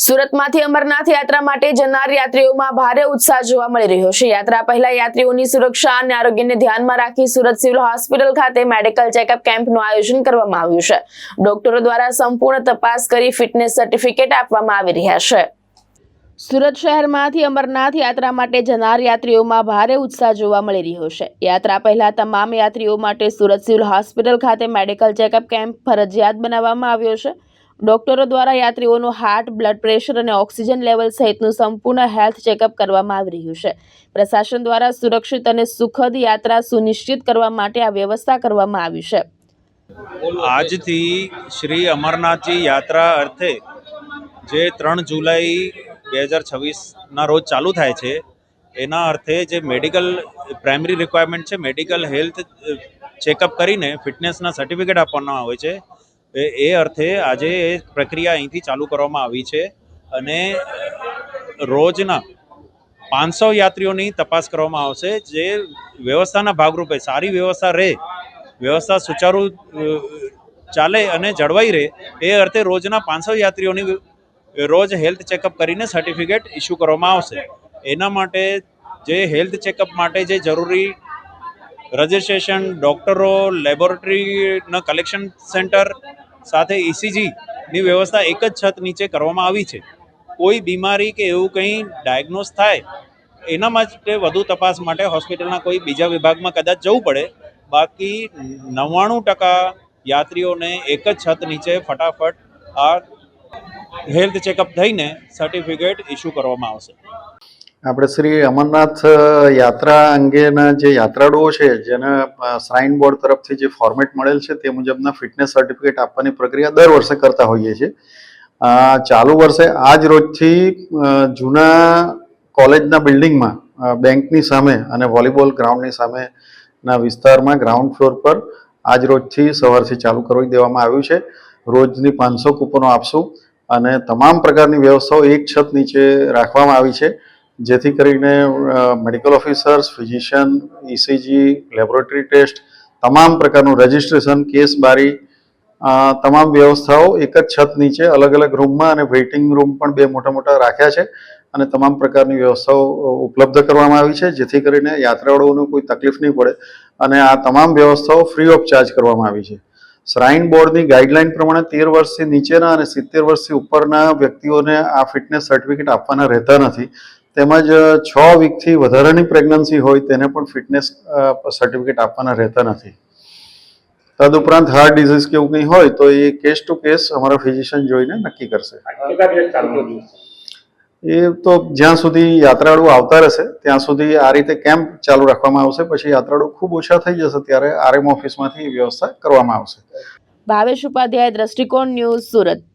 સુરતમાંથી અમરનાથ યાત્રા માટે જનાર યાત્રીઓમાં ભારે ઉત્સાહ જોવા મળી રહ્યો છે। યાત્રા પહેલા યાત્રીઓની સુરક્ષા અને આરોગ્યને ધ્યાનમાં રાખી સુરત સિવિલ હોસ્પિટલ ખાતે મેડિકલ ચેકઅપ કેમ્પનું આયોજન કરવામાં આવ્યું છે। ડોક્ટરો દ્વારા સંપૂર્ણ તપાસ કરી ફિટનેસ સર્ટિફિકેટ આપવામાં આવી રહ્યા છે। સુરત શહેરમાંથી અમરનાથ યાત્રા માટે જનાર યાત્રીઓમાં ભારે ઉત્સાહ જોવા મળી રહ્યો છે। યાત્રા પહેલા તમામ યાત્રીઓ માટે સુરત સિવિલ હોસ્પિટલ ખાતે મેડિકલ ચેકઅપ કેમ્પ ફરજિયાત બનાવવામાં આવ્યો છે। ડોક્ટરો દ્વારા યાત્રીઓનું હાર્ટ, બ્લડ પ્રેશર અને ઓક્સિજન લેવલ સહિતનું સંપૂર્ણ હેલ્થ ચેકઅપ કરવામાં આવી રહ્યું છે। પ્રશાસન દ્વારા સુરક્ષિત અને સુખદ યાત્રા સુનિશ્ચિત કરવા માટે આ વ્યવસ્થા કરવામાં આવી છે। આજથી શ્રી અમરનાથજી યાત્રા અર્થે જે 3 જુલાઈ 2026ના રોજ ચાલુ થાય છે એના અર્થે જે મેડિકલ પ્રાઇમરી રિક્વાયરમેન્ટ છે મેડિકલ હેલ્થ ચેકઅપ કરીને ફિટનેસના સર્ટિફિકેટ આપવામાં આવે છે એ અર્થે આજે એ પ્રક્રિયા અહીંથી ચાલુ કરવામાં આવી છે અને રોજના 500 યાત્રીઓની તપાસ કરવામાં આવશે। જે વ્યવસ્થાના ભાગરૂપે સારી વ્યવસ્થા રહે, વ્યવસ્થા સુચારુ ચાલે અને જળવાઈ રહે એ અર્થે રોજના 500 યાત્રીઓની રોજ હેલ્થ ચેકઅપ કરીને સર્ટિફિકેટ ઇસ્યુ કરવામાં આવશે। એના માટે જે હેલ્થ ચેકઅપ માટે જે જરૂરી રજિસ્ટ્રેશન, ડૉક્ટરો, લેબોરેટરીના કલેક્શન સેન્ટર સાથે ECGની વ્યવસ્થા એક જ છત નીચે કરવામાં આવી છે। કોઈ બીમારી કે એવું કંઈ ડાયગ્નોઝ થાય એના માટે વધુ તપાસ માટે હોસ્પિટલના કોઈ બીજા વિભાગમાં કદાચ જવું પડે, બાકી 99% યાત્રીઓને એક જ છત નીચે ફટાફટ આ હેલ્થ ચેકઅપ થઈને સર્ટિફિકેટ ઇસ્યુ કરવામાં આવશે। આપણે શ્રી અમરનાથ યાત્રા અંગેના જે યાત્રાળુઓ છે જેને શ્રાઇન બોર્ડ તરફથી જે ફોર્મેટ મળેલ છે તે મુજબના ફિટનેસ સર્ટિફિકેટ આપવાની પ્રક્રિયા દર વર્ષે કરતા હોઈએ છીએ। ચાલુ વર્ષે આજ રોજથી જૂના કોલેજના બિલ્ડિંગમાં બેંકની સામે અને વોલીબોલ ગ્રાઉન્ડની સામેના વિસ્તારમાં ગ્રાઉન્ડ ફ્લોર પર આજ રોજથી સવારથી ચાલુ કરી દેવામાં આવ્યું છે। રોજની 500 કૂપનો આપશું અને તમામ પ્રકારની વ્યવસ્થાઓ એક છત નીચે રાખવામાં આવી છે, જેથી કરીને medical officers, physician, ECG, laboratory test, તમામ પ્રકારનું રજિસ્ટ્રેશન, કેસ બારી, તમામ વ્યવસ્થાઓ એક જ છત નીચે અલગ અલગ રૂમમાં અને વેઇટિંગ રૂમ પણ 2 મોટા મોટા રાખ્યા છે અને તમામ પ્રકારની વ્યવસ્થાઓ ઉપલબ્ધ કરવામાં આવી છે, જેથી કરીને યાત્રાળુઓને કોઈ તકલીફ નહીં પડે અને આ તમામ વ્યવસ્થાઓ ફ્રી ઓફ ચાર્જ કરવામાં આવી છે। શ્રાઇન બોર્ડની ગાઈડલાઇન પ્રમાણે 13 વર્ષથી નીચેના અને 70 વર્ષથી ઉપરના વ્યક્તિઓને આ ફિટનેસ સર્ટિફિકેટ આપવાના રહેતા નથી, તેમજ 6 વીકથી વધારાની પ્રેગ્નન્સી હોય તેને પણ ફિટનેસ સર્ટિફિકેટ આપવાના રહેતા નથી। તદુપરાંત હાર્ટ ડિઝીઝ કે એવું કંઈ હોય તો એ કેસ ટુ કેસ અમારા ફિઝિશિયન જોઈને નક્કી કરશે। એ તો જ્યાં સુધી યાત્રાળુ આવતા રહેશે ત્યાં સુધી આ રીતે કેમ્પ ચાલુ રાખવામાં આવશે। પછી યાત્રાળુ ખૂબ ઓછા થઈ જશે ત્યારે RM ઓફિસમાંથી વ્યવસ્થા કરવામાં આવશે। ભાવેશ ઉપાધ્યાય, દ્રષ્ટિકોણ ન્યૂઝ, સુરત।